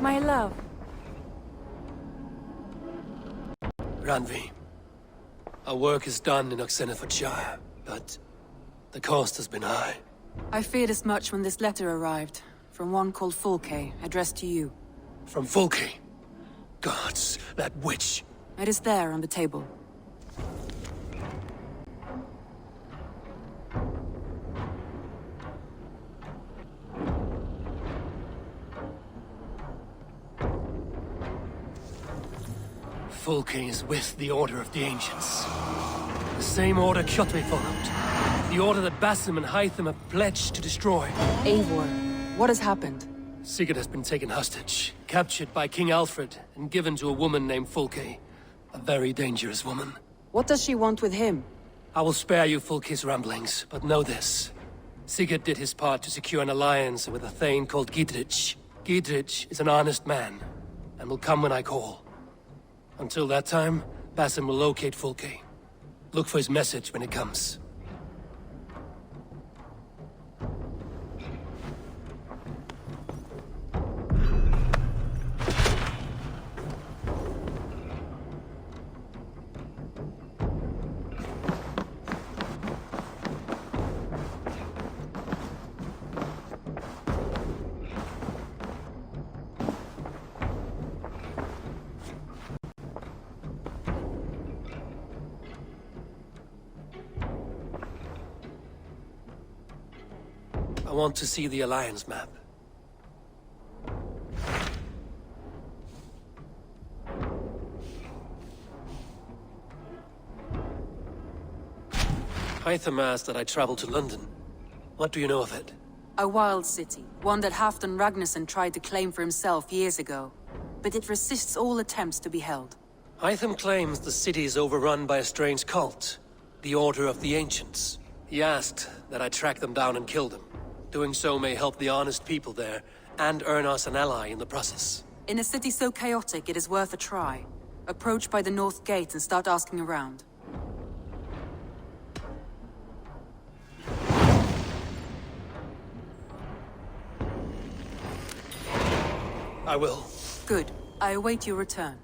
My love. Randvi, our work is done in Oxenfordshire, but the cost has been high. I feared as much when this letter arrived, from one called Fulke, addressed to you. From Fulke? Gods, that witch! It is there on the table. Fulke is with the Order of the Ancients. The same order Kjotve followed. The order that Basim and Hytham have pledged to destroy. Eivor, what has happened? Sigurd has been taken hostage, captured by King Alfred, and given to a woman named Fulke. A very dangerous woman. What does she want with him? I will spare you Fulke's ramblings, but know this. Sigurd did his part to secure an alliance with a thane called Gidrich. Gidrich is an honest man, and will come when I call. Until that time, Basim will locate Fulke. Look for his message when it comes. I want to see the Alliance map. Hytham asked that I travel to London. What do you know of it? A wild city, one that Halfdan Ragnarsson tried to claim for himself years ago. But it resists all attempts to be held. Hytham claims the city is overrun by a strange cult, the Order of the Ancients. He asked that I track them down and kill them. Doing so may help the honest people there, and earn us an ally in the process. In a city so chaotic, it is worth a try. Approach by the North Gate and start asking around. I will. Good. I await your return.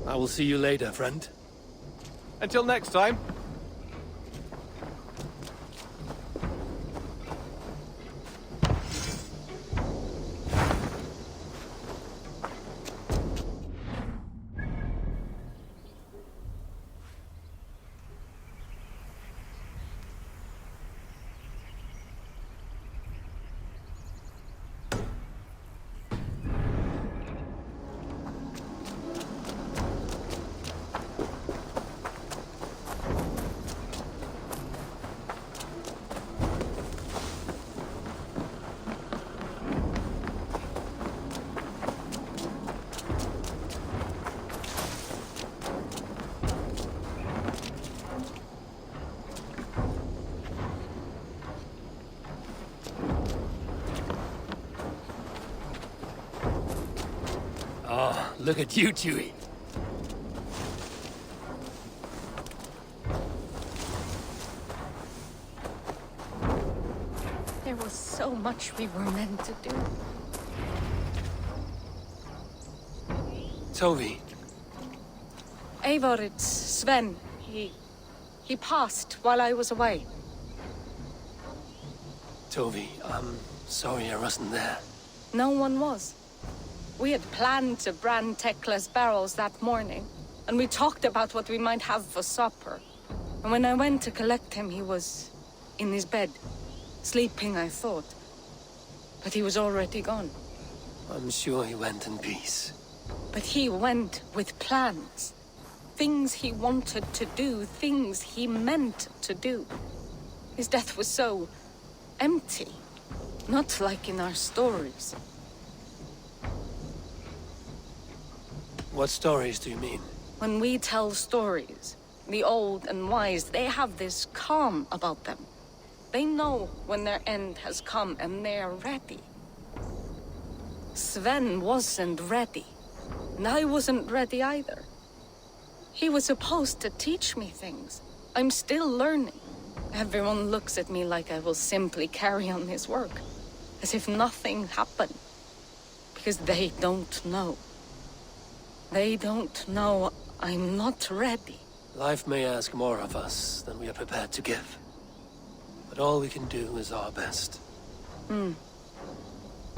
I will see you later, friend. Until next time. Oh, look at you, Chewie. There was so much we were meant to do. Tovi. Eivor, it's Sven. He passed while I was away. Tovi, I'm sorry I wasn't there. No one was. We had planned to brand Tekla's barrels that morning, and we talked about what we might have for supper. And when I went to collect him, he was in his bed. Sleeping, I thought. But he was already gone. I'm sure he went in peace. But he went with plans. Things he wanted to do, things he meant to do. His death was so empty. Not like in our stories. What stories do you mean? When we tell stories, the old and wise, they have this calm about them. They know when their end has come and they're ready. Sven wasn't ready. And I wasn't ready either. He was supposed to teach me things. I'm still learning. Everyone looks at me like I will simply carry on his work. As if nothing happened. Because they don't know. They don't know I'm not ready. Life may ask more of us than we are prepared to give. But all we can do is our best.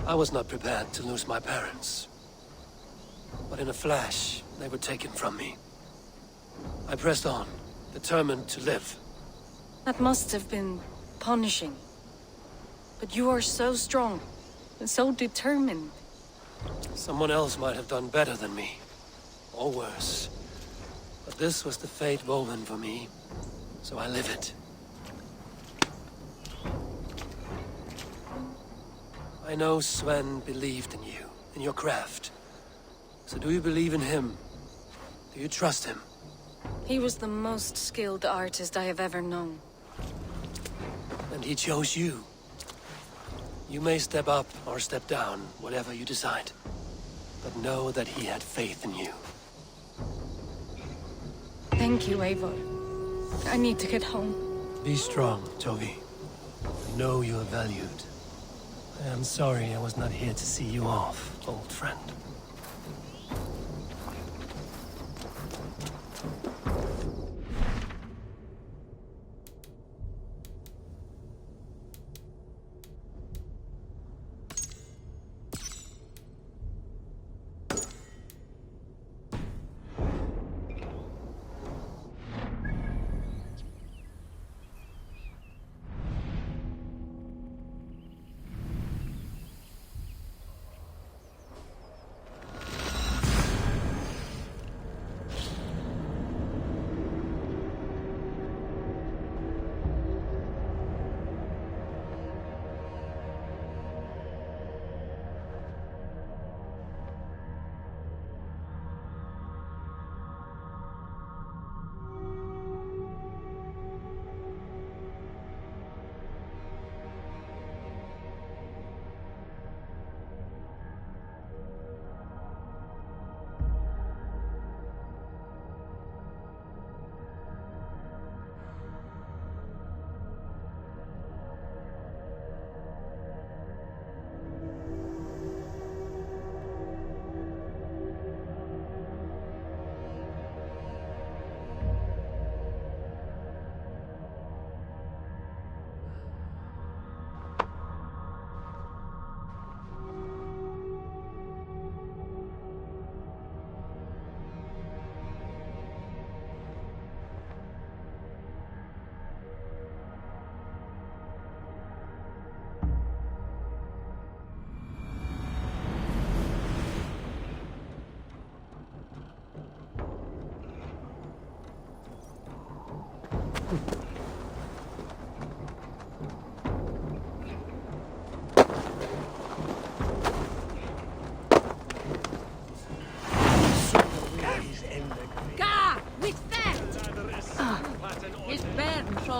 I was not prepared to lose my parents. But in a flash, they were taken from me. I pressed on, determined to live. That must have been punishing. But you are so strong, and so determined. Someone else might have done better than me. Or worse. But this was the fate woven for me, so I live it. I know Sven believed in you, in your craft. So do you believe in him? Do you trust him? He was the most skilled artist I have ever known. And he chose you. You may step up or step down, whatever you decide. But know that he had faith in you. Thank you, Eivor. I need to get home. Be strong, Toby. I know you are valued. I am sorry I was not here to see you off, old friend.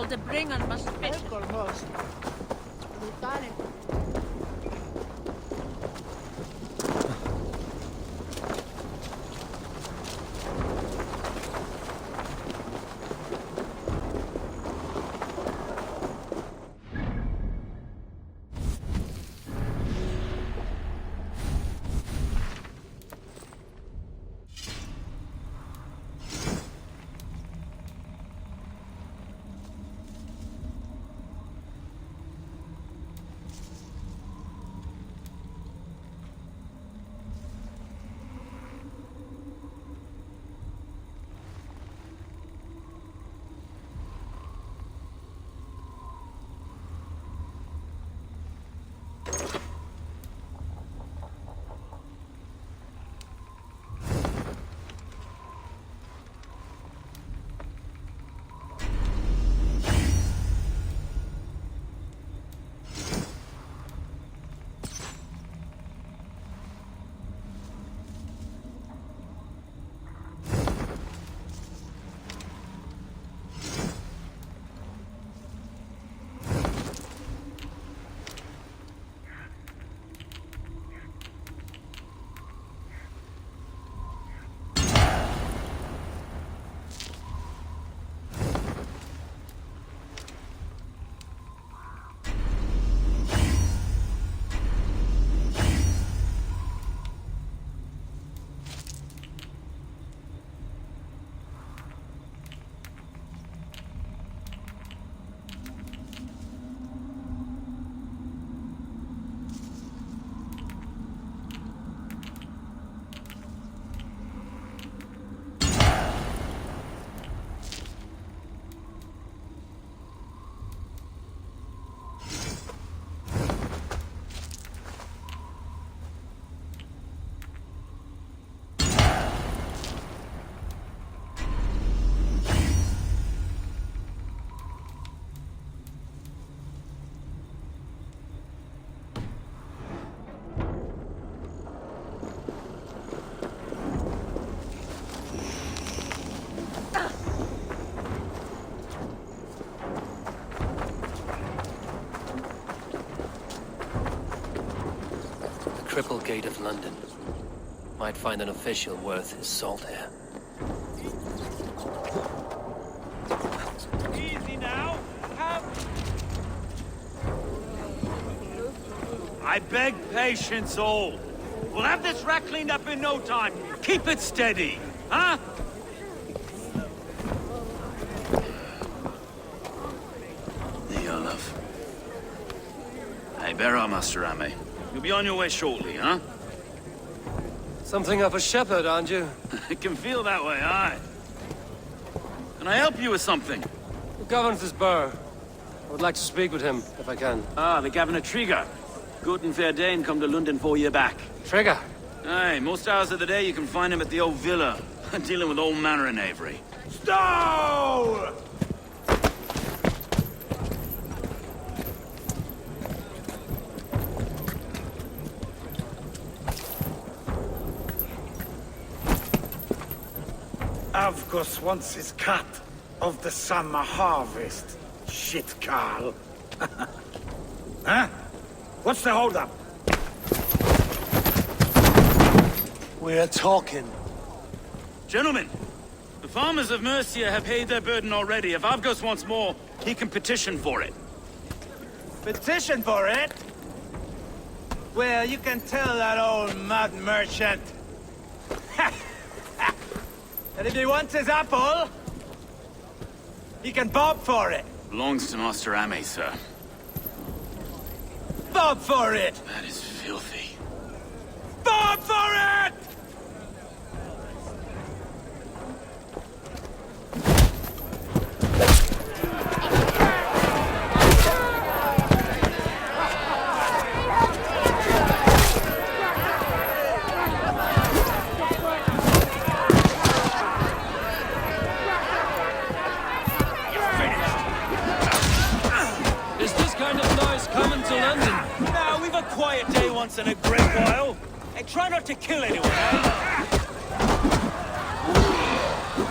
De brengen must fit. gate of London. Might find an official worth his salt here. Easy now. I beg patience, all. We'll have this wreck cleaned up in no time. Keep it steady, huh? There you are, love. Hey, bear up, Master Ame. You'll be on your way shortly, huh? Something of a shepherd, aren't you? It can feel that way, aye. Can I help you with something? The governor's burr. I would like to speak with him, if I can. Ah, the Governor Trigger. Good and fair Dane come to London 4 year back. Trigger! Aye, most hours of the day you can find him at the old villa, dealing with all manner of knavery. Stow! Avgos wants his cut of the summer harvest. Shit, Carl. Huh? What's the holdup? We're talking. Gentlemen, the farmers of Mercia have paid their burden already. If Avgos wants more, he can petition for it. Petition for it? Well, you can tell that old mud merchant. And if he wants his apple, he can bob for it. Belongs to Master Ame, sir. Bob for it! That is filthy. Bob for it! Is this kind of noise coming to London? Now, we've a quiet day once in a great while. And try not to kill anyone, eh?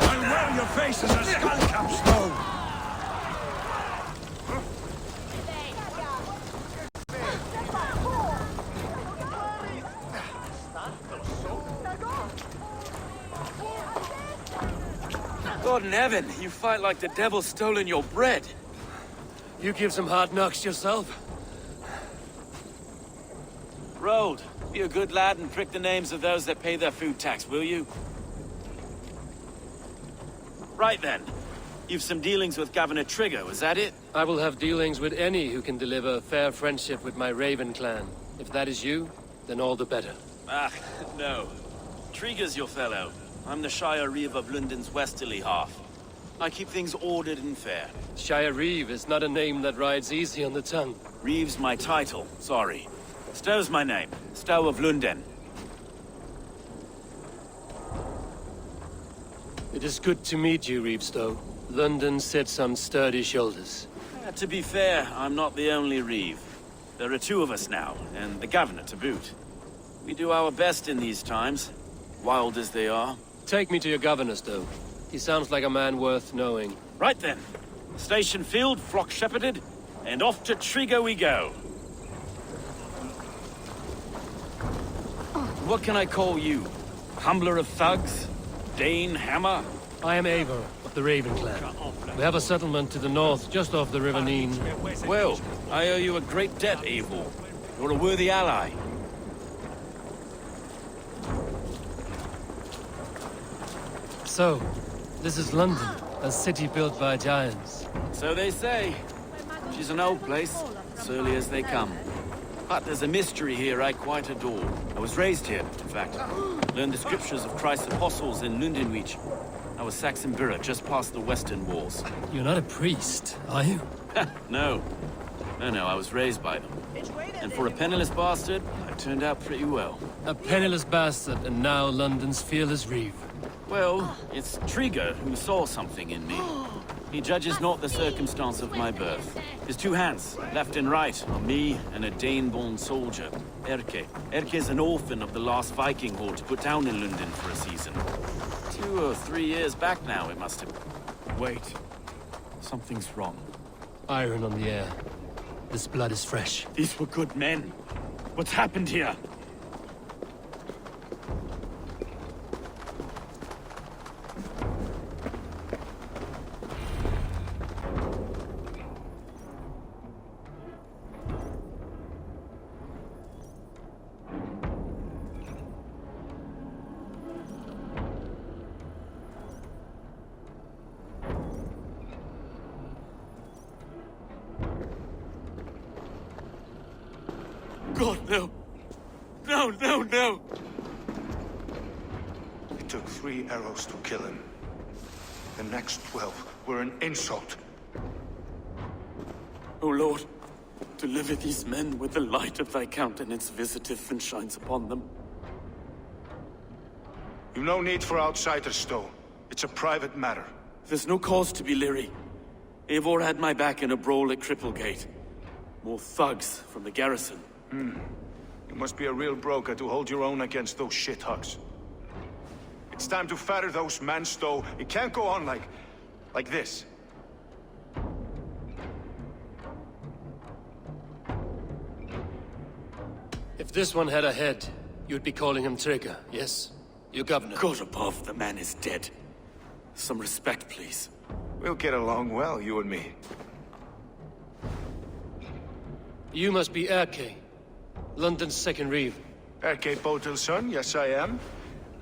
I'll wear your face as a skull capstone! God in heaven, you fight like the devil's stolen your bread. You give some hard knocks yourself? Road, be a good lad and prick the names of those that pay their food tax, will you? Right then. You've some dealings with Governor Trigger, was that it? I will have dealings with any who can deliver a fair friendship with my Raven clan. If that is you, then all the better. Ah, no. Trigger's your fellow. I'm the Shire Reeve of London's westerly half. I keep things ordered and fair. Shire Reeve is not a name that rides easy on the tongue. Reeve's my title, sorry. Stow's my name. Stow of London. It is good to meet you, Reevestow. London sits on sturdy shoulders. To be fair, I'm not the only Reeve. There are two of us now, and the Governor to boot. We do our best in these times, wild as they are. Take me to your governor, Stow. He sounds like a man worth knowing. Right then. Station filled, flock shepherded, and off to Trigger we go. What can I call you? Humbler of thugs? Dane Hammer? I am Eivor of the Raven clan. We have a settlement to the north, just off the River Neen. Well, I owe you a great debt, Eivor. You're a worthy ally. So, this is London, a city built by giants. So they say. She's an old place, surly as they come. But there's a mystery here I quite adore. I was raised here, in fact. Learned the scriptures of Christ's apostles in Lundenwich. I was Saxon Borough, just past the western walls. You're not a priest, are you? No. No, I was raised by them. And for a penniless bastard, I turned out pretty well. A penniless bastard, and now London's fearless Reeve. Well, it's Trigger who saw something in me. He judges not the circumstance of my birth. His two hands, left and right, are me and a Dane-born soldier, Erke. Erke's an orphan of the last Viking horde put down in London for a season. 2 or 3 years back now, it must have... Wait. Something's wrong. Iron on the air. This blood is fresh. These were good men. What's happened here? God, no. No, no, no! It took 3 arrows to kill him. The next 12 were an insult. O Lord, deliver these men with the light of thy countenance visiteth and shines upon them. You've no need for outsiders, Stowe. It's a private matter. There's no cause to be leery. Eivor had my back in a brawl at Cripplegate. More thugs from the garrison. You must be a real broker to hold your own against those shithugs. It's time to fetter those men, Stowe. It can't go on like this. If this one had a head, you'd be calling him Trigger, yes? Your governor. God above, the man is dead. Some respect, please. We'll get along well, you and me. You must be Erke, London's second reeve. Erke Botel's son, yes I am.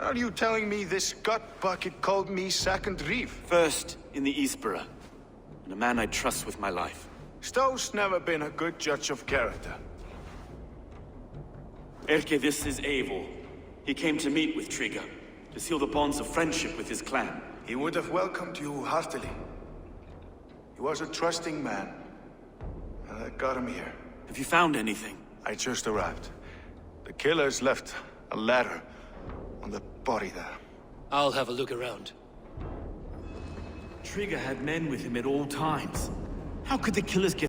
Are you telling me this gut bucket called me second reeve? First in the Eastborough, and a man I trust with my life. Stowe's never been a good judge of character. Erke, this is Eivor. He came to meet with Trigger, to seal the bonds of friendship with his clan. He would have welcomed you heartily. He was a trusting man. And I got him here. Have you found anything? I just arrived. The killers left a ladder on the body there. I'll have a look around. Trigger had men with him at all times. How could the killers get